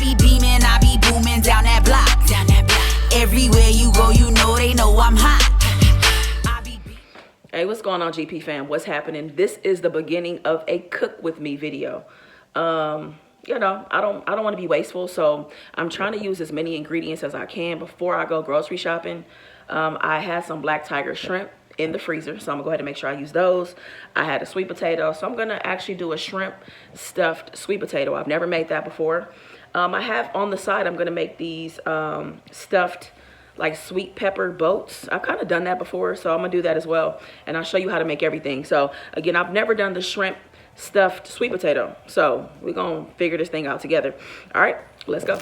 be beaming, I be booming down that block. Everywhere you go, you know they know I'm hot. Hey, what's going on, GP fam? What's happening? This is the beginning of a cook with me video. You know, I don't want to be wasteful, so I'm trying to use as many ingredients as I can before I go grocery shopping. I had some black tiger shrimp in the freezer, so I'm gonna go ahead and make sure I use those. I had a sweet potato, so I'm gonna actually do a shrimp stuffed sweet potato. I've never made that before. I have on the side, I'm gonna make these stuffed like sweet pepper boats. I've kind of done that before, so I'm gonna do that as well, and I'll show you how to make everything. So again, I've never done the shrimp stuffed sweet potato, so we're gonna figure this thing out together. All right, let's go.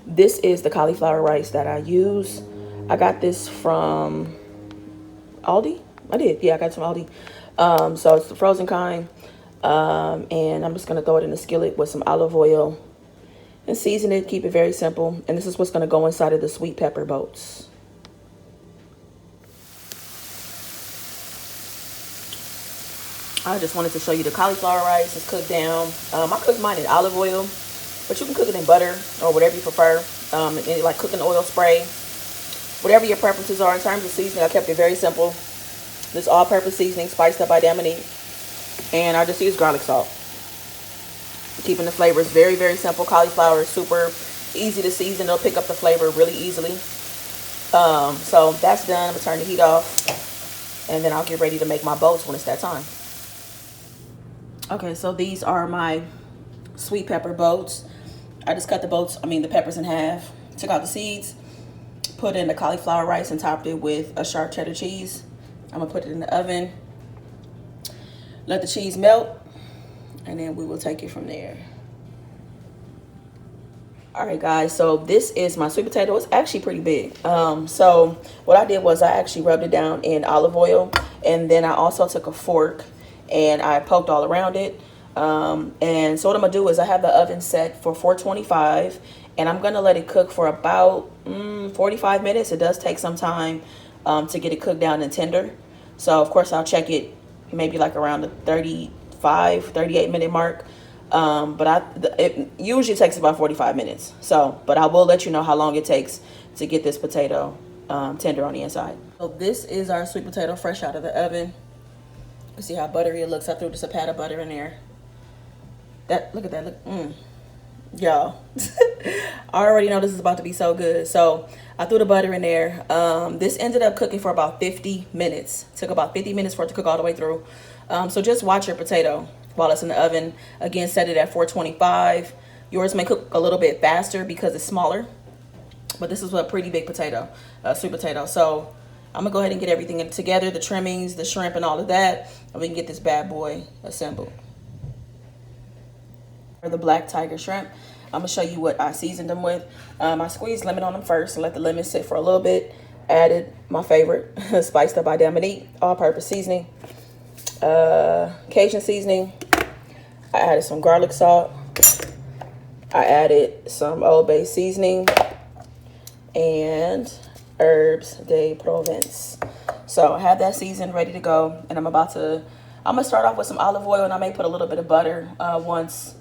This is the cauliflower rice that I use. I got this from Aldi. I got it from Aldi. So it's the frozen kind, and I'm just gonna throw it in the skillet with some olive oil and season it, keep it very simple. And this is what's gonna go inside of the sweet pepper boats. I just wanted to show you the cauliflower rice is cooked down. I cooked mine in olive oil, but you can cook it in butter or whatever you prefer. Like cooking oil spray, whatever your preferences are. In terms of seasoning, I kept it very simple. This all-purpose seasoning, spiced up by Dominique, and I just use garlic salt. Keeping the flavors very, very simple. Cauliflower is super easy to season. It'll pick up the flavor really easily. So that's done. I'm gonna turn the heat off, and then I'll get ready to make my boats when it's that time. Okay, so these are my sweet pepper boats. I just cut the peppers in half, took out the seeds, put in the cauliflower rice, and topped it with a sharp cheddar cheese. I'm gonna put it in the oven, let the cheese melt, and then we will take it from there. All right, guys, so this is my sweet potato. It's actually pretty big. So what I did was I actually rubbed it down in olive oil, and then I also took a fork and I poked all around it. And so what I'm gonna do is I have the oven set for 425, and I'm gonna let it cook for about 45 minutes. It does take some time to get it cooked down and tender. So of course I'll check it maybe like around the 38 minute mark. But it usually takes about 45 minutes. So, but I will let you know how long it takes to get this potato tender on the inside. So this is our sweet potato fresh out of the oven. You see how buttery it looks. I threw just a pat of butter in there. Look at that. Look, y'all. I already know this is about to be so good. So I threw the butter in there. This ended up cooking for about 50 minutes. It took about 50 minutes for it to cook all the way through. So just watch your potato while it's in the oven. Again, set it at 425. Yours may cook a little bit faster because it's smaller, but this is a pretty big potato, sweet potato. So I'm gonna go ahead and get everything together, the trimmings, the shrimp, and all of that, and we can get this bad boy assembled. For the black tiger shrimp, I'm gonna show you what I seasoned them with. I squeezed lemon on them first and let the lemon sit for a little bit. Added my favorite, spiced up by Dominique, all-purpose seasoning, Cajun seasoning. I added some garlic salt. I added some Old Bay seasoning and herbs de Provence. So I have that seasoned, ready to go, and I'm gonna start off with some olive oil, and I may put a little bit of butter once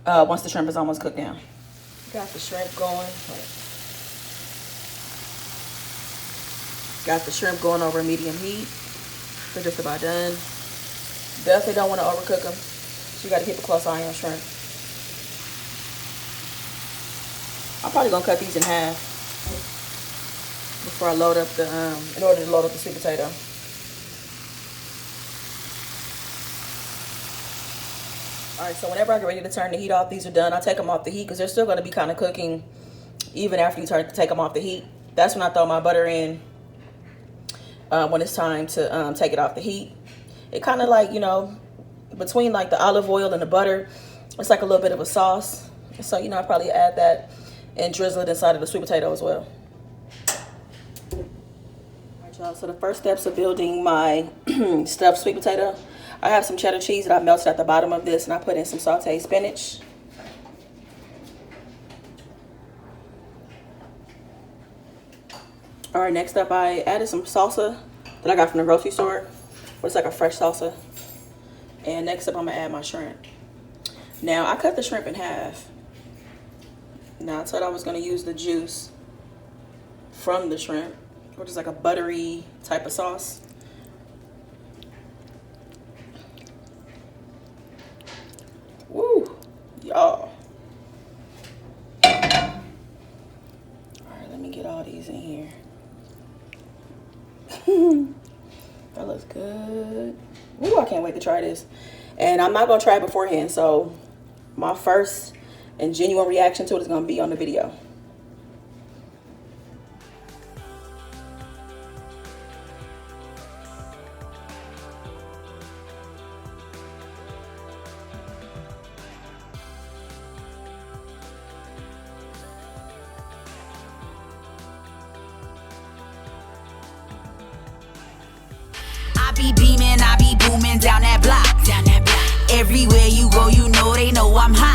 the shrimp is almost cooked down. Got the shrimp going. Got the shrimp going over medium heat. They're just about done. Definitely don't want to overcook them, so you got to keep a close eye on shrimp. I'm probably gonna cut these in half before I load up in order to load up the sweet potato. All right, so whenever I get ready to turn the heat off, these are done. I take them off the heat because they're still going to be kind of cooking even after you take them off the heat. That's when I throw my butter in when it's time to take it off the heat. It kind of like, you know, between like the olive oil and the butter, it's like a little bit of a sauce. So, you know, I probably add that and drizzle it inside of the sweet potato as well. All right, y'all, so the first steps of building my stuffed sweet potato. I have some cheddar cheese that I melted at the bottom of this, and I put in some sauteed spinach. All right, next up I added some salsa that I got from the grocery store. It's like a fresh salsa. And next up I'm gonna add my shrimp. Now I cut the shrimp in half. Now I said I was gonna use the juice from the shrimp, which is like a buttery type of sauce. Woo, y'all. All right, let me get all these in here. That looks good. Ooh, I can't wait to try this. And I'm not gonna try it beforehand, so my first and genuine reaction to it is gonna be on the video. I be beaming, I be booming down that block. Everywhere you go, you know they know I'm hot.